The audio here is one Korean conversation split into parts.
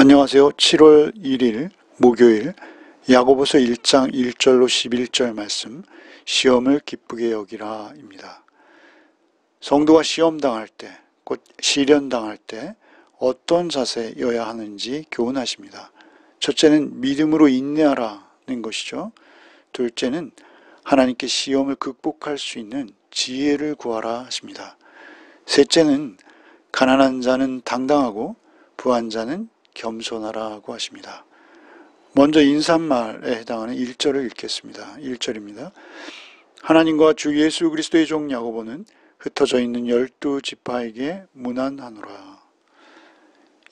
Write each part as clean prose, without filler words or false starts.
안녕하세요. 7월 1일 목요일 야고보서 1장 1절로 11절 말씀, 시험을 기쁘게 여기라입니다. 성도가 시험당할 때, 곧 시련당할 때 어떤 자세여야 하는지 교훈하십니다. 첫째는 믿음으로 인내하라는 것이죠. 둘째는 하나님께 시험을 극복할 수 있는 지혜를 구하라 하십니다. 셋째는 가난한 자는 당당하고 부한 자는 겸손하라고 하십니다. 먼저 인사말에 해당하는 1절을 읽겠습니다. 1절입니다. 하나님과 주 예수 그리스도의 종 야고보는 흩어져 있는 12지파에게 문안하노라.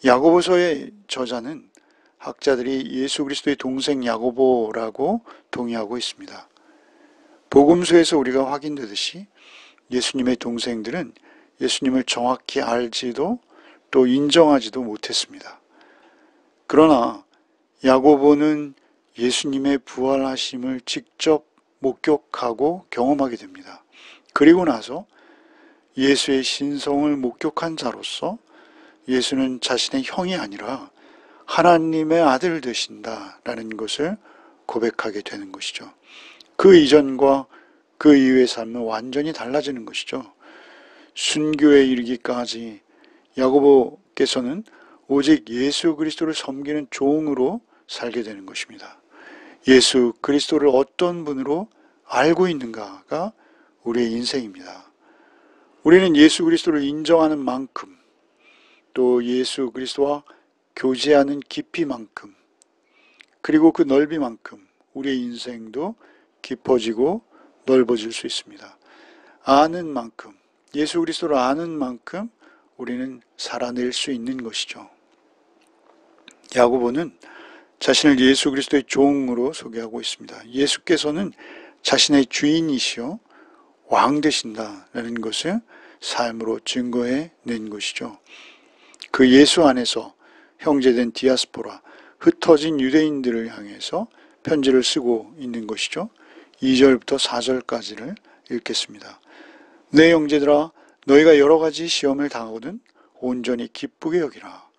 야고보서의 저자는 학자들이 예수 그리스도의 동생 야고보라고 동의하고 있습니다. 복음서에서 우리가 확인되듯이 예수님의 동생들은 예수님을 정확히 알지도 또 인정하지도 못했습니다. 그러나 야고보는 예수님의 부활하심을 직접 목격하고 경험하게 됩니다. 그리고 나서 예수의 신성을 목격한 자로서 예수는 자신의 형이 아니라 하나님의 아들 되신다라는 것을 고백하게 되는 것이죠. 그 이전과 그 이후의 삶은 완전히 달라지는 것이죠. 순교에 이르기까지 야고보께서는 오직 예수 그리스도를 섬기는 종으로 살게 되는 것입니다. 예수 그리스도를 어떤 분으로 알고 있는가가 우리의 인생입니다. 우리는 예수 그리스도를 인정하는 만큼, 또 예수 그리스도와 교제하는 깊이만큼, 그리고 그 넓이만큼 우리의 인생도 깊어지고 넓어질 수 있습니다. 아는 만큼, 예수 그리스도를 아는 만큼 우리는 살아낼 수 있는 것이죠. 야고보는 자신을 예수 그리스도의 종으로 소개하고 있습니다. 예수께서는 자신의 주인이시요 왕 되신다라는 것을 삶으로 증거해 낸 것이죠. 그 예수 안에서 형제된 디아스포라, 흩어진 유대인들을 향해서 편지를 쓰고 있는 것이죠. 2절부터 4절까지를 읽겠습니다. 내 형제들아, 너희가 여러 가지 시험을 당하거든 온전히 기쁘게 여기라.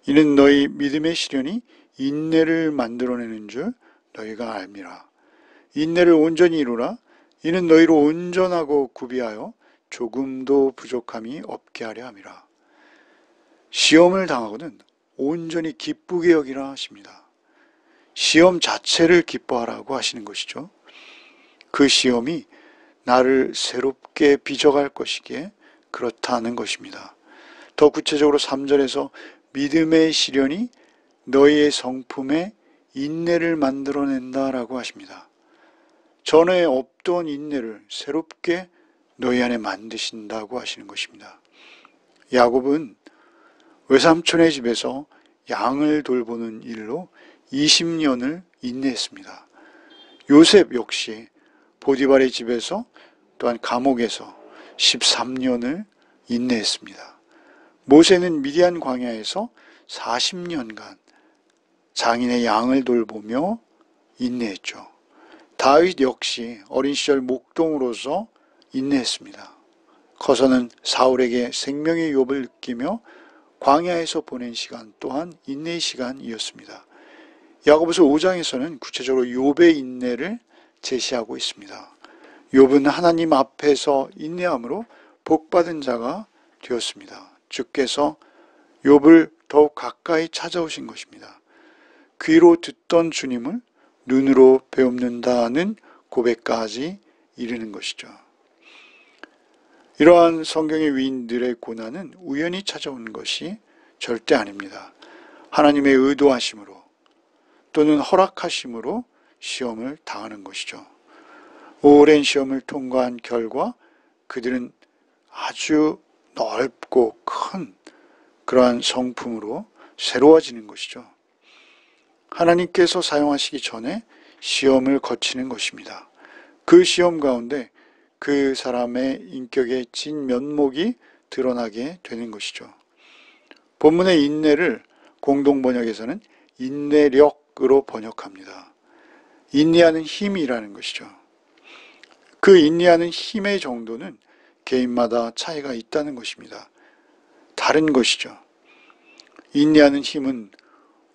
이는 너희 믿음의 시련이 인내를 만들어내는 줄 너희가 알미라. 인내를 온전히 이루라. 이는 너희로 온전하고 구비하여 조금도 부족함이 없게 하려 함이라. 시험을 당하거든 온전히 기쁘게 여기라 하십니다. 시험 자체를 기뻐하라고 하시는 것이죠. 그 시험이 나를 새롭게 빚어갈 것이기에 그렇다는 것입니다. 더 구체적으로 3절에서 믿음의 시련이 너희의 성품에 인내를 만들어낸다라고 하십니다. 전에 없던 인내를 새롭게 너희 안에 만드신다고 하시는 것입니다. 야곱은 외삼촌의 집에서 양을 돌보는 일로 20년을 인내했습니다. 요셉 역시 보디발의 집에서 또한 감옥에서 13년을 인내했습니다. 모세는 미디안 광야에서 40년간 장인의 양을 돌보며 인내했죠. 다윗 역시 어린 시절 목동으로서 인내했습니다. 커서는 사울에게 생명의 유업을 느끼며 광야에서 보낸 시간 또한 인내의 시간이었습니다. 야고보서 5장에서는 구체적으로 욥의 인내를 제시하고 있습니다. 욥은 하나님 앞에서 인내함으로 복받은 자가 되었습니다. 주께서 욥을 더욱 가까이 찾아오신 것입니다. 귀로 듣던 주님을 눈으로 배웁는다는 고백까지 이르는 것이죠. 이러한 성경의 위인들의 고난은 우연히 찾아온 것이 절대 아닙니다. 하나님의 의도하심으로 또는 허락하심으로 시험을 당하는 것이죠. 오랜 시험을 통과한 결과 그들은 아주 넓고 큰 그러한 성품으로 새로워지는 것이죠. 하나님께서 사용하시기 전에 시험을 거치는 것입니다. 그 시험 가운데 그 사람의 인격의 진면목이 드러나게 되는 것이죠. 본문의 인내를 공동번역에서는 인내력으로 번역합니다. 인내하는 힘이라는 것이죠. 그 인내하는 힘의 정도는 개인마다 차이가 있다는 것입니다. 다른 것이죠. 인내하는 힘은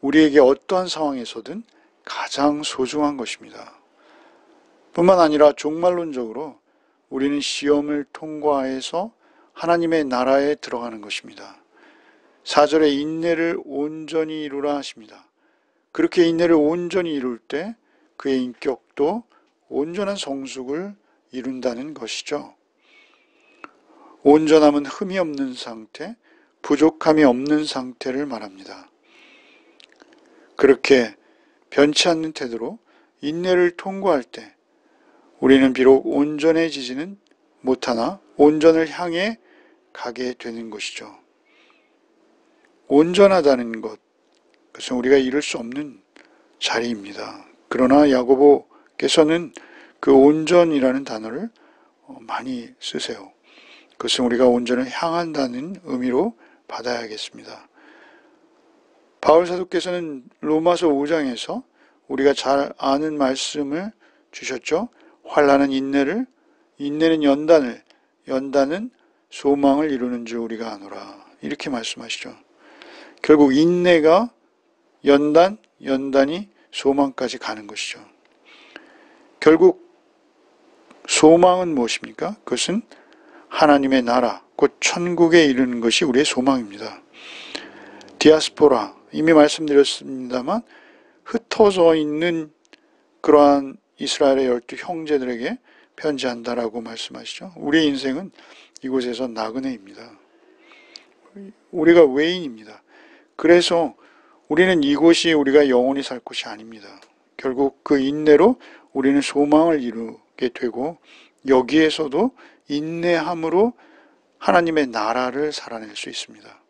우리에게 어떠한 상황에서든 가장 소중한 것입니다. 뿐만 아니라 종말론적으로 우리는 시험을 통과해서 하나님의 나라에 들어가는 것입니다. 4절에 인내를 온전히 이루라 하십니다. 그렇게 인내를 온전히 이룰 때 그의 인격도 온전한 성숙을 이룬다는 것이죠. 온전함은 흠이 없는 상태, 부족함이 없는 상태를 말합니다. 그렇게 변치 않는 태도로 인내를 통과할 때 우리는 비록 온전해지지는 못하나 온전을 향해 가게 되는 것이죠. 온전하다는 것, 그것은 우리가 이룰 수 없는 자리입니다. 그러나 야고보께서는 그 온전이라는 단어를 많이 쓰세요. 그것은 우리가 온전을 향한다는 의미로 받아야겠습니다. 바울 사도께서는 로마서 5장에서 우리가 잘 아는 말씀을 주셨죠. 환난은 인내를, 인내는 연단을, 연단은 소망을 이루는 줄 우리가 아노라. 이렇게 말씀하시죠. 결국 인내가 연단, 연단이 소망까지 가는 것이죠. 결국 소망은 무엇입니까? 그것은 하나님의 나라, 곧 천국에 이르는 것이 우리의 소망입니다. 디아스포라, 이미 말씀드렸습니다만 흩어져 있는 그러한 이스라엘의 12 형제들에게 편지한다라고 말씀하시죠. 우리의 인생은 이곳에서 나그네입니다. 우리가 외인입니다. 그래서 우리는 이곳이 우리가 영원히 살 곳이 아닙니다. 결국 그 인내로 우리는 소망을 이루게 되고 여기에서도 인내함으로 하나님의 나라를 살아낼 수 있습니다.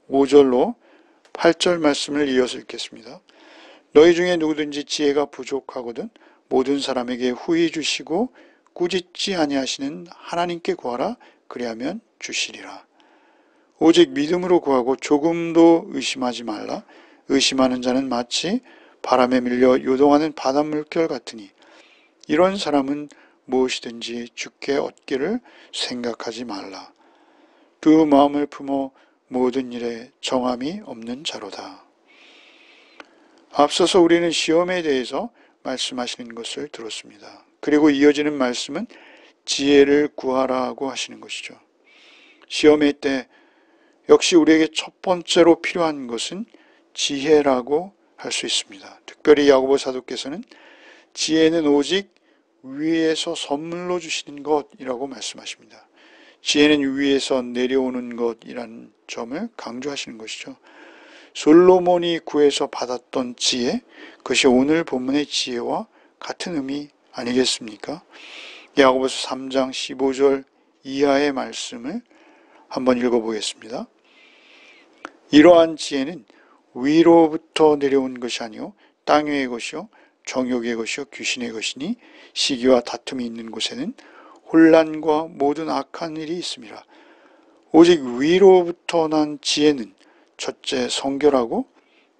5절로 8절 말씀을 이어서 읽겠습니다. 너희 중에 누구든지 지혜가 부족하거든 모든 사람에게 후히 주시고 꾸짖지 아니하시는 하나님께 구하라. 그리하면 주시리라. 오직 믿음으로 구하고 조금도 의심하지 말라. 의심하는 자는 마치 바람에 밀려 요동하는 바닷물결 같으니 이런 사람은 무엇이든지 주께 얻기를 생각하지 말라. 두 마음을 품어 모든 일에 정함이 없는 자로다. 앞서서 우리는 시험에 대해서 말씀하시는 것을 들었습니다. 그리고 이어지는 말씀은 지혜를 구하라고 하시는 것이죠. 시험의 때 역시 우리에게 첫 번째로 필요한 것은 지혜라고 할 수 있습니다. 특별히 야고보 사도께서는 지혜는 오직 위에서 선물로 주시는 것이라고 말씀하십니다. 지혜는 위에서 내려오는 것이라는 점을 강조하시는 것이죠. 솔로몬이 구해서 받았던 지혜, 그것이 오늘 본문의 지혜와 같은 의미 아니겠습니까? 야고보서 3장 15절 이하의 말씀을 한번 읽어보겠습니다. 이러한 지혜는 위로부터 내려온 것이 아니요 땅 위의 것이요 정욕의 것이요 귀신의 것이니 시기와 다툼이 있는 곳에는 혼란과 모든 악한 일이 있음이라. 오직 위로부터 난 지혜는 첫째 성결하고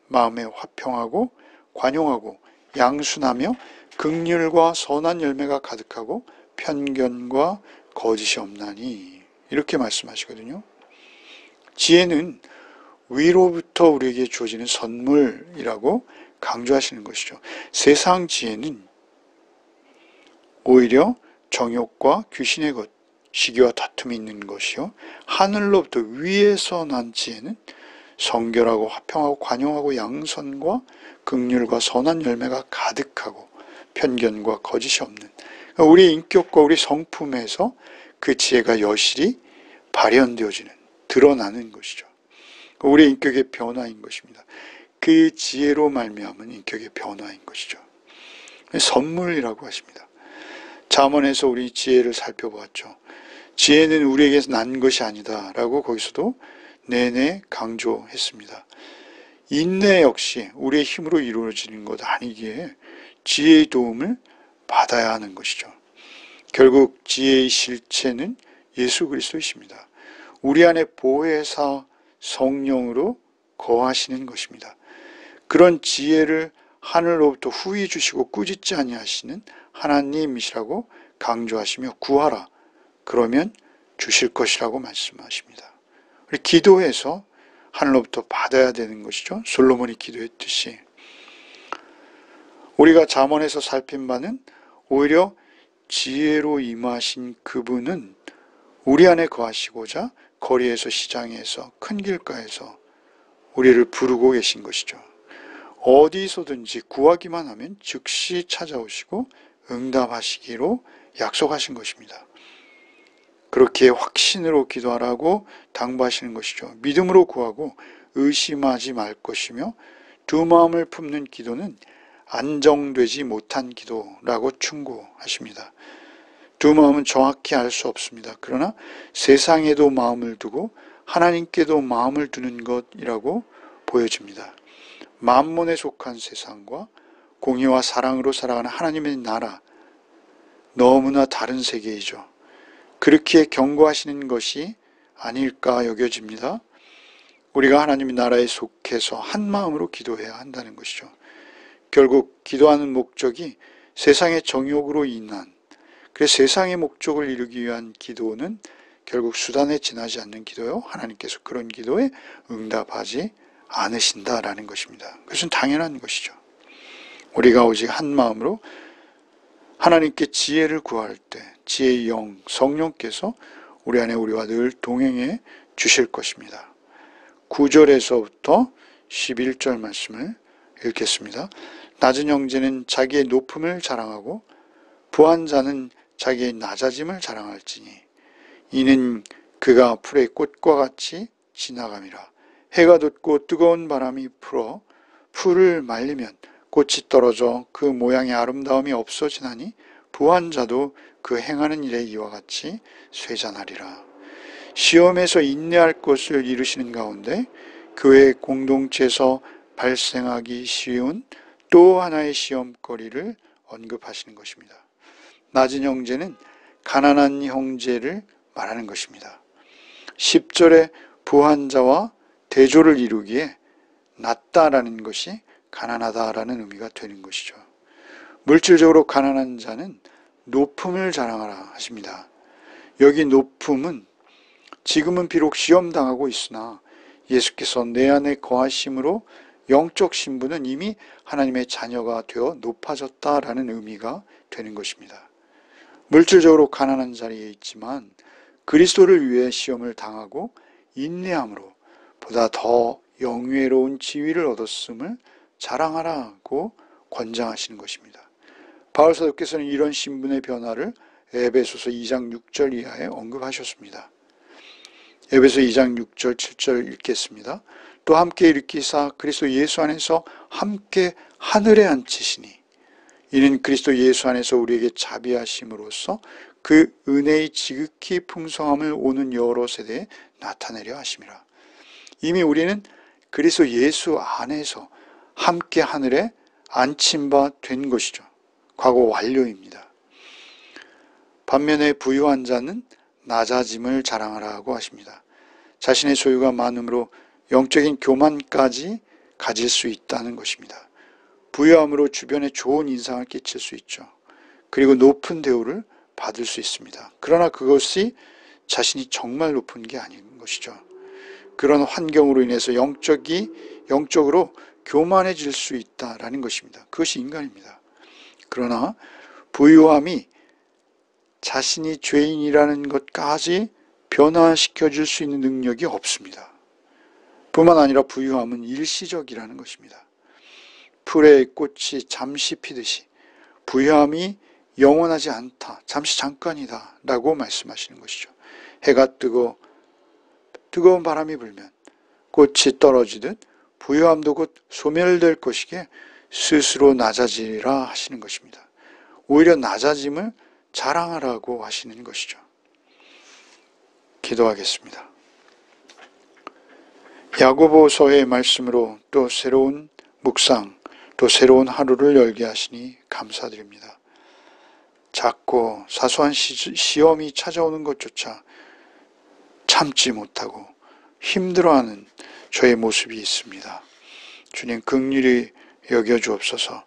마음에 화평하고 관용하고 양순하며 긍휼과 선한 열매가 가득하고 편견과 거짓이 없나니 이렇게 말씀하시거든요. 지혜는 위로부터 우리에게 주어지는 선물이라고 강조하시는 것이죠. 세상 지혜는 오히려 정욕과 귀신의 것, 시기와 다툼이 있는 것이요. 하늘로부터 위에서 난 지혜는 성결하고 화평하고 관용하고 양선과 긍휼과 선한 열매가 가득하고 편견과 거짓이 없는 우리의 인격과 우리 성품에서 그 지혜가 여실히 발현되어지는, 드러나는 것이죠. 우리의 인격의 변화인 것입니다. 그 지혜로 말미암은 인격의 변화인 것이죠. 선물이라고 하십니다. 잠언에서 우리 지혜를 살펴보았죠. 지혜는 우리에게서 난 것이 아니다 라고 거기서도 내내 강조했습니다. 인내 역시 우리의 힘으로 이루어지는 것 아니기에 지혜의 도움을 받아야 하는 것이죠. 결국 지혜의 실체는 예수 그리스도이십니다. 우리 안에 보혜사 성령으로 거하시는 것입니다. 그런 지혜를 하늘로부터 후히 주시고 꾸짖지 아니하시는 하나님이시라고 강조하시며 구하라. 그러면 주실 것이라고 말씀하십니다. 우리 기도해서 하늘로부터 받아야 되는 것이죠. 솔로몬이 기도했듯이. 우리가 잠언에서 살핀 바는 오히려 지혜로 임하신 그분은 우리 안에 거하시고자 거리에서, 시장에서, 큰 길가에서 우리를 부르고 계신 것이죠. 어디서든지 구하기만 하면 즉시 찾아오시고 응답하시기로 약속하신 것입니다. 그렇게 확신으로 기도하라고 당부하시는 것이죠. 믿음으로 구하고 의심하지 말 것이며 두 마음을 품는 기도는 안정되지 못한 기도라고 충고하십니다. 두 마음은 정확히 알 수 없습니다. 그러나 세상에도 마음을 두고 하나님께도 마음을 두는 것이라고 보여집니다. 만몬에 속한 세상과 공의와 사랑으로 살아가는 하나님의 나라, 너무나 다른 세계이죠. 그렇게 경고하시는 것이 아닐까 여겨집니다. 우리가 하나님의 나라에 속해서 한 마음으로 기도해야 한다는 것이죠. 결국 기도하는 목적이 세상의 정욕으로 인한, 그래서 세상의 목적을 이루기 위한 기도는 결국 수단에 지나지 않는 기도요. 하나님께서 그런 기도에 응답하지 않으신다라는 것입니다. 그것은 당연한 것이죠. 우리가 오직 한 마음으로 하나님께 지혜를 구할 때 지혜의 영, 성령께서 우리 안에 우리와 늘 동행해 주실 것입니다. 9절에서부터 11절 말씀을 읽겠습니다. 낮은 형제는 자기의 높음을 자랑하고 부한 자는 자기의 낮아짐을 자랑할지니 이는 그가 풀의 꽃과 같이 지나감이라. 해가 돋고 뜨거운 바람이 불어 풀을 말리면 꽃이 떨어져 그 모양의 아름다움이 없어지나니 부한 자도 그 행하는 일에 이와 같이 쇠잔하리라. 시험에서 인내할 것을 이루시는 가운데 교회 공동체에서 발생하기 쉬운 또 하나의 시험거리를 언급하시는 것입니다. 낮은 형제는 가난한 형제를 말하는 것입니다. 10절에 부한 자와 대조를 이루기에 낮다라는 것이 가난하다라는 의미가 되는 것이죠. 물질적으로 가난한 자는 높음을 자랑하라 하십니다. 여기 높음은 지금은 비록 시험당하고 있으나 예수께서 내 안에 거하심으로 영적 신분은 이미 하나님의 자녀가 되어 높아졌다라는 의미가 되는 것입니다. 물질적으로 가난한 자리에 있지만 그리스도를 위해 시험을 당하고 인내함으로 보다 더 영예로운 지위를 얻었음을 자랑하라고 권장하시는 것입니다. 바울 사도께서는 이런 신분의 변화를 에베소서 2장 6절 이하에 언급하셨습니다. 에베소 2장 6절 7절 읽겠습니다. 또 함께 일으키사 그리스도 예수 안에서 함께 하늘에 앉히시니 이는 그리스도 예수 안에서 우리에게 자비하심으로써 그 은혜의 지극히 풍성함을 오는 여러 세대에 나타내려 하심이라. 이미 우리는 그리스도 예수 안에서 함께 하늘에 앉힌 바 된 것이죠. 과거 완료입니다. 반면에 부유한 자는 낮아짐을 자랑하라고 하십니다. 자신의 소유가 많음으로 영적인 교만까지 가질 수 있다는 것입니다. 부유함으로 주변에 좋은 인상을 끼칠 수 있죠. 그리고 높은 대우를 받을 수 있습니다. 그러나 그것이 자신이 정말 높은 게 아닌 것이죠. 그런 환경으로 인해서 영적으로 교만해질 수 있다라는 것입니다. 그것이 인간입니다. 그러나 부유함이 자신이 죄인이라는 것까지 변화시켜줄 수 있는 능력이 없습니다. 뿐만 아니라 부유함은 일시적이라는 것입니다. 풀의 꽃이 잠시 피듯이 부유함이 영원하지 않다, 잠시 잠깐이다 라고 말씀하시는 것이죠. 해가 뜨고 뜨거운 바람이 불면 꽃이 떨어지듯 부유함도 곧 소멸될 것이기에 스스로 낮아지리라 하시는 것입니다. 오히려 낮아짐을 자랑하라고 하시는 것이죠. 기도하겠습니다. 야고보서의 말씀으로 또 새로운 묵상, 또 새로운 하루를 열게 하시니 감사드립니다. 작고 사소한 시험이 찾아오는 것조차 참지 못하고 힘들어하는 저의 모습이 있습니다. 주님 긍휼히 여겨 주옵소서.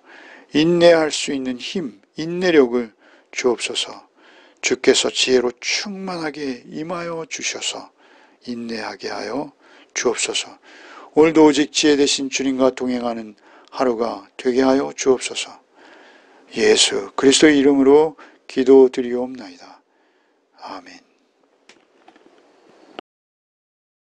인내할 수 있는 힘, 인내력을 주옵소서. 주께서 지혜로 충만하게 임하여 주셔서 인내하게 하여 주옵소서. 오늘도 오직 지혜 되신 주님과 동행하는 하루가 되게 하여 주옵소서. 예수 그리스도의 이름으로 기도드리옵나이다.